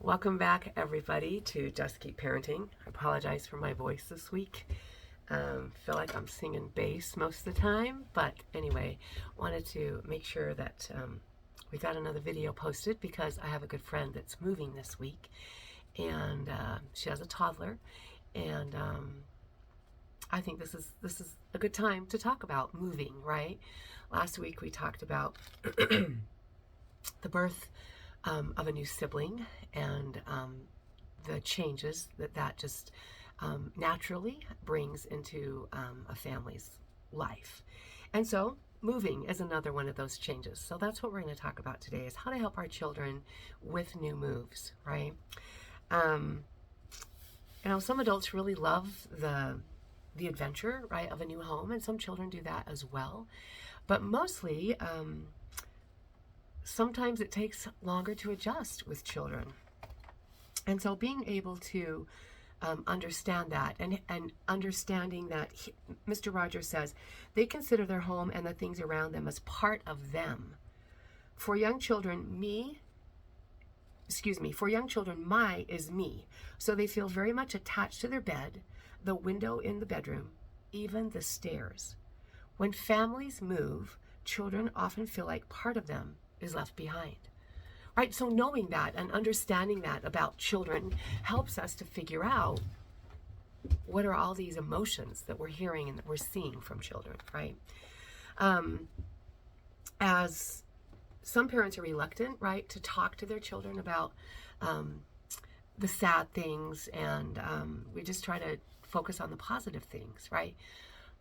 Welcome back, everybody, to Just Keep Parenting. I apologize for my voice this week. Feel like I'm singing bass most of the time, but anyway, wanted to make sure that we got another video posted because I have a good friend that's moving this week, and she has a toddler, and I think this is a good time to talk about moving, right? Last week we talked about the birth of a new sibling and the changes that just naturally brings into a family's life. And so moving is another one of those changes. So that's what we're going to talk about today, is how to help our children with new moves, right? Some adults really love the adventure, right, of a new home, and some children do that as well. But mostly, sometimes it takes longer to adjust with children. And so being able to understand that and understanding that Mr. Rogers says they consider their home and the things around them as part of them. For young children, my is me. So they feel very much attached to their bed, the window in the bedroom, even the stairs. When families move, children often feel like part of them is left behind. Right? So knowing that and understanding that about children helps us to figure out what are all these emotions that we're hearing and that we're seeing from children, right? As some parents are reluctant, right, to talk to their children about the sad things, and we just try to focus on the positive things, right?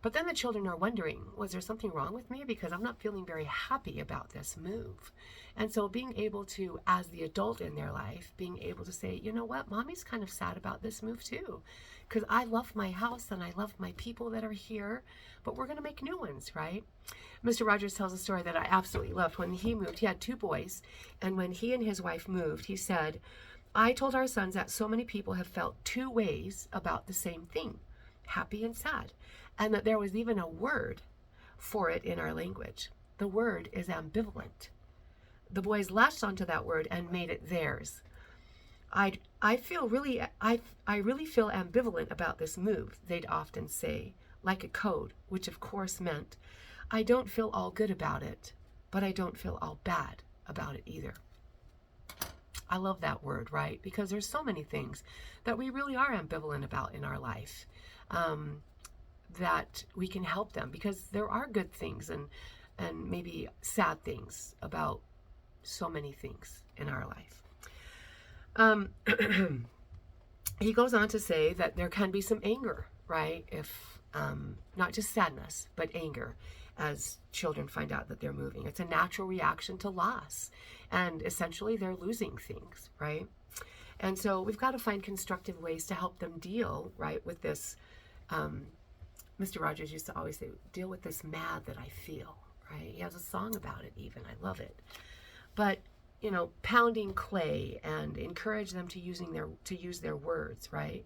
But then the children are wondering, was there something wrong with me? Because I'm not feeling very happy about this move. And so being able to, as the adult in their life, being able to say, you know what, mommy's kind of sad about this move too. Because I love my house and I love my people that are here, but we're going to make new ones, right? Mr. Rogers tells a story that I absolutely loved. When he moved, he had 2 boys. And when he and his wife moved, he said, I told our sons that so many people have felt 2 ways about the same thing, happy and sad. And that there was even a word for it in our language. The word is ambivalent. The boys latched onto that word and made it theirs. I really feel ambivalent about this move, they'd often say, like a code, which of course meant, I don't feel all good about it, but I don't feel all bad about it either. I love that word, right? Because there's so many things that we really are ambivalent about in our life. That we can help them, because there are good things and maybe sad things about so many things in our life. He goes on to say that there can be some anger, right? If not just sadness, but anger as children find out that they're moving. It's a natural reaction to loss, and essentially they're losing things, right? And so we've got to find constructive ways to help them deal, right, with this. Mr. Rogers used to always say, deal with this mad that I feel, right? He has a song about it even. I love it. But, pounding clay and encourage them to use their words, right?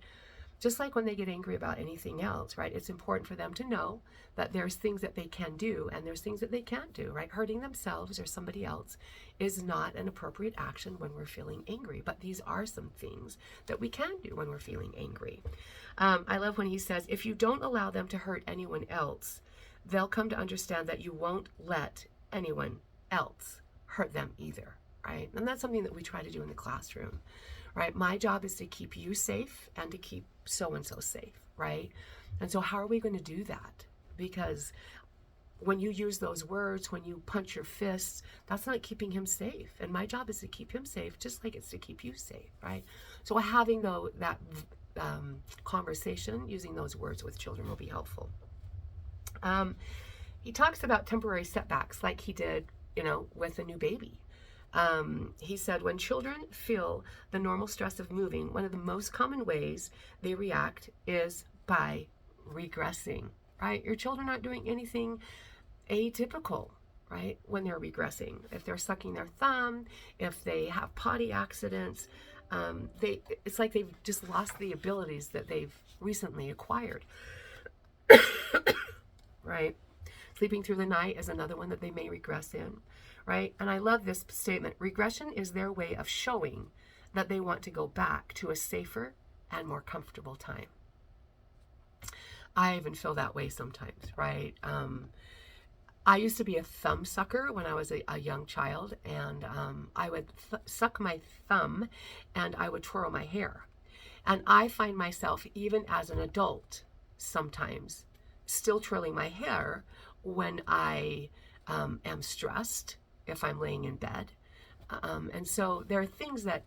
Just like when they get angry about anything else, right? It's important for them to know that there's things that they can do and there's things that they can't do, right? Hurting themselves or somebody else is not an appropriate action when we're feeling angry. But these are some things that we can do when we're feeling angry. I love when he says, if you don't allow them to hurt anyone else, they'll come to understand that you won't let anyone else hurt them either, right? And that's something that we try to do in the classroom, right? My job is to keep you safe and to keep so-and-so safe, right? And so how are we going to do that? Because when you use those words, when you punch your fists, that's not keeping him safe. And my job is to keep him safe, just like it's to keep you safe, right? So having that conversation, using those words with children will be helpful. He talks about temporary setbacks like he did, with a new baby. He said, when children feel the normal stress of moving, one of the most common ways they react is by regressing, right? Your children aren't doing anything atypical, right, when they're regressing. If they're sucking their thumb, if they have potty accidents, it's like they've just lost the abilities that they've recently acquired, right? Sleeping through the night is another one that they may regress in, right? And I love this statement. Regression is their way of showing that they want to go back to a safer and more comfortable time. I even feel that way sometimes, right? I used to be a thumb sucker when I was a young child, and I would suck my thumb and I would twirl my hair. And I find myself, even as an adult, sometimes still twirling my hair when I am stressed, if I'm laying in bed. And so there are things that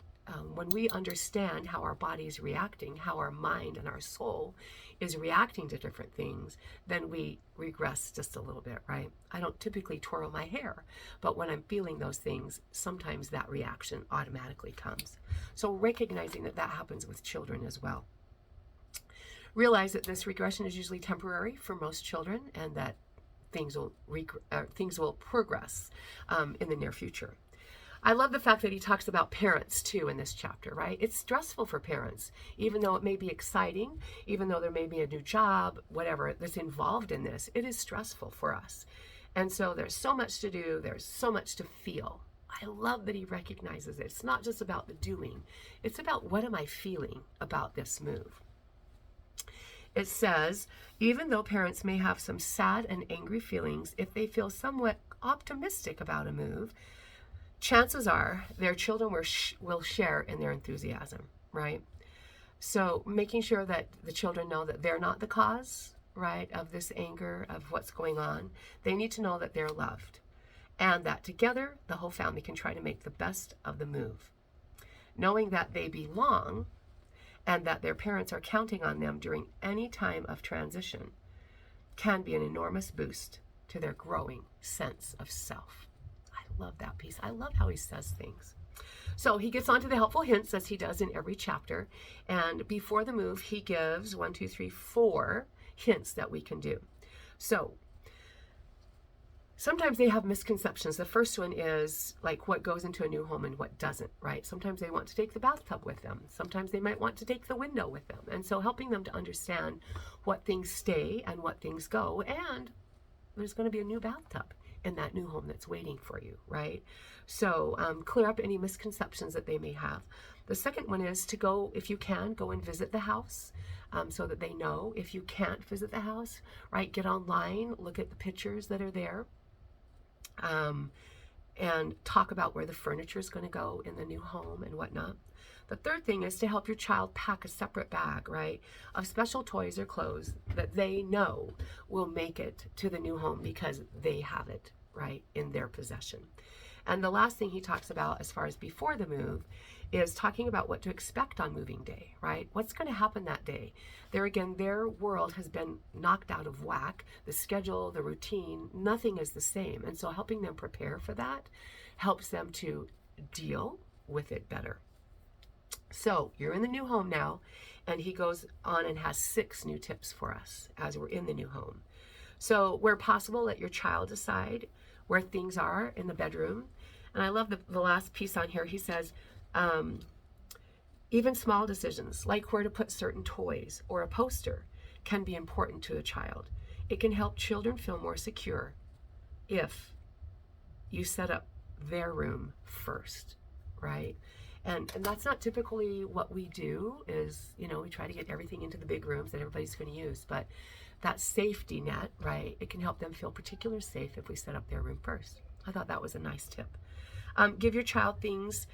when we understand how our body is reacting, how our mind and our soul is reacting to different things, then we regress just a little bit, right? I don't typically twirl my hair, but when I'm feeling those things, sometimes that reaction automatically comes. So recognizing that that happens with children as well. Realize that this regression is usually temporary for most children, and that things will progress in the near future. I love the fact that he talks about parents too in this chapter, right? It's stressful for parents, even though it may be exciting, even though there may be a new job, whatever that's involved in this, it is stressful for us. And so there's so much to do, there's so much to feel. I love that he recognizes it. It's not just about the doing, it's about what am I feeling about this move. It says, even though parents may have some sad and angry feelings, if they feel somewhat optimistic about a move, chances are their children will share in their enthusiasm, right? So making sure that the children know that they're not the cause, right, of this anger, of what's going on. They need to know that they're loved, and that together the whole family can try to make the best of the move. Knowing that they belong and that their parents are counting on them during any time of transition can be an enormous boost to their growing sense of self. Love that piece. I love how he says things. So he gets on to the helpful hints, as he does in every chapter. And before the move, he gives 4 hints that we can do. So sometimes they have misconceptions. The first one is like what goes into a new home and what doesn't, right? Sometimes they want to take the bathtub with them. Sometimes they might want to take the window with them. And so helping them to understand what things stay and what things go. And there's going to be a new bathtub in that new home that's waiting for you, right? So clear up any misconceptions that they may have. The second one is to go, if you can, go and visit the house so that they know. If you can't visit the house, right, get online, look at the pictures that are there, and talk about where the furniture is going to go in the new home and whatnot. The third thing is to help your child pack a separate bag, right, of special toys or clothes that they know will make it to the new home because they have it, right, in their possession. And the last thing he talks about as far as before the move is talking about what to expect on moving day, right? What's going to happen that day? There again, their world has been knocked out of whack. The schedule, the routine, nothing is the same. And so helping them prepare for that helps them to deal with it better. So you're in the new home now, and he goes on and has 6 new tips for us as we're in the new home. So where possible, let your child decide where things are in the bedroom. And I love the last piece on here. He says, even small decisions like where to put certain toys or a poster can be important to a child. It can help children feel more secure if you set up their room first, right? And that's not typically what we do is, we try to get everything into the big rooms that everybody's going to use. But that safety net, right, it can help them feel particularly safe if we set up their room first. I thought that was a nice tip. Give your child things,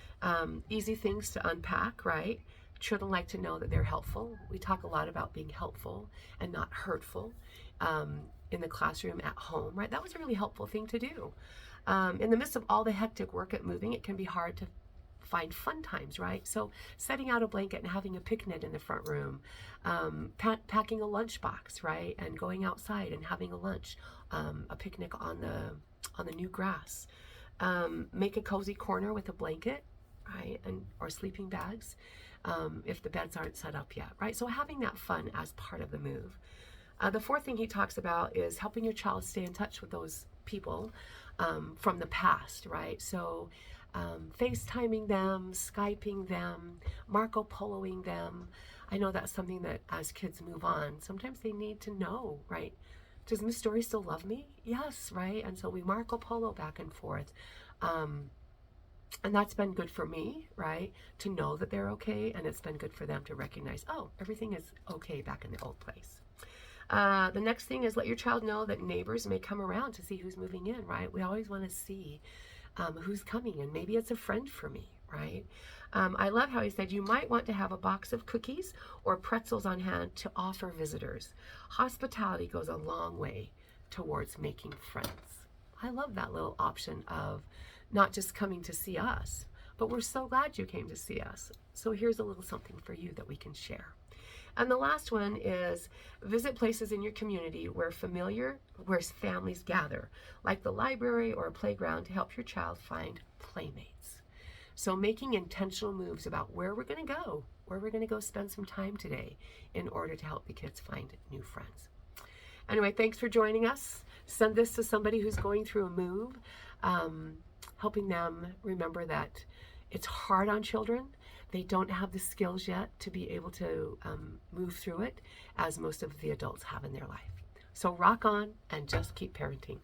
easy things to unpack, right? Children like to know that they're helpful. We talk a lot about being helpful and not hurtful in the classroom, at home, right? That was a really helpful thing to do. In the midst of all the hectic work at moving, it can be hard to find fun times, right? So setting out a blanket and having a picnic in the front room, packing a lunchbox, right? And going outside and having a lunch, a picnic on the new grass. Make a cozy corner with a blanket, right? Or sleeping bags, if the beds aren't set up yet, right? So having that fun as part of the move. The fourth thing he talks about is helping your child stay in touch with those people from the past, right? So FaceTiming them, Skyping them, Marco Poloing them. I know that's something that as kids move on, sometimes they need to know, right? Does Miss Story still love me? Yes, right? And so we Marco Polo back and forth. And that's been good for me, right? To know that they're okay. And it's been good for them to recognize, oh, everything is okay back in the old place. The next thing is let your child know that neighbors may come around to see who's moving in, right? We always want to see who's coming, and maybe it's a friend for me, right? I love how he said you might want to have a box of cookies or pretzels on hand to offer visitors. Hospitality goes a long way towards making friends. I love that little option of not just coming to see us, but we're so glad you came to see us. So here's a little something for you that we can share. And the last one is visit places in your community where families gather, like the library or a playground, to help your child find playmates. So making intentional moves about where we're going to go spend some time today in order to help the kids find new friends. Anyway, thanks for joining us. Send this to somebody who's going through a move, helping them remember that it's hard on children. They don't have the skills yet to be able to move through it as most of the adults have in their life. So rock on and just keep parenting.